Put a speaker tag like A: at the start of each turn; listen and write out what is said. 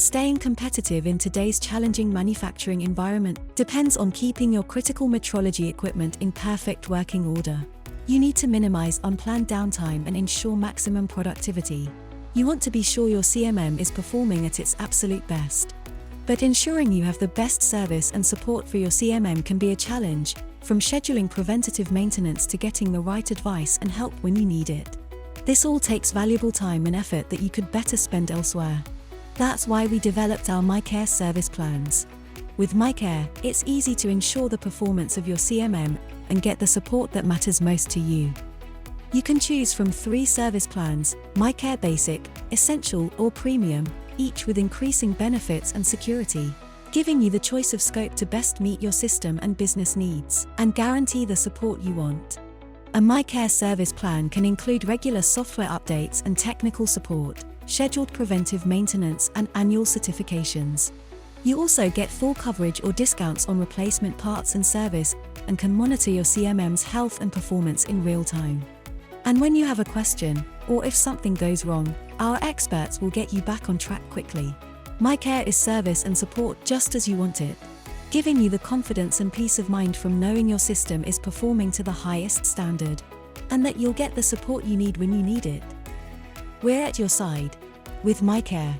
A: Staying competitive in today's challenging manufacturing environment depends on keeping your critical metrology equipment in perfect working order. You need to minimize unplanned downtime and ensure maximum productivity. You want to be sure your CMM is performing at its absolute best. But ensuring you have the best service and support for your CMM can be a challenge, from scheduling preventative maintenance to getting the right advice and help when you need it. This all takes valuable time and effort that you could better spend elsewhere. That's why we developed our MyCare service plans. With MyCare, it's easy to ensure the performance of your CMM and get the support that matters most to you. You can choose from 3 service plans: MyCare Basic, Essential or Premium, each with increasing benefits and security, giving you the choice of scope to best meet your system and business needs and guarantee the support you want. A MyCare service plan can include regular software updates and technical support, scheduled preventive maintenance and annual certifications. You also get full coverage or discounts on replacement parts and service, and can monitor your CMM's health and performance in real time. And when you have a question, or if something goes wrong, our experts will get you back on track quickly. MyCare is service and support just as you want it, giving you the confidence and peace of mind from knowing your system is performing to the highest standard, and that you'll get the support you need when you need it. We're at your side with MyCare.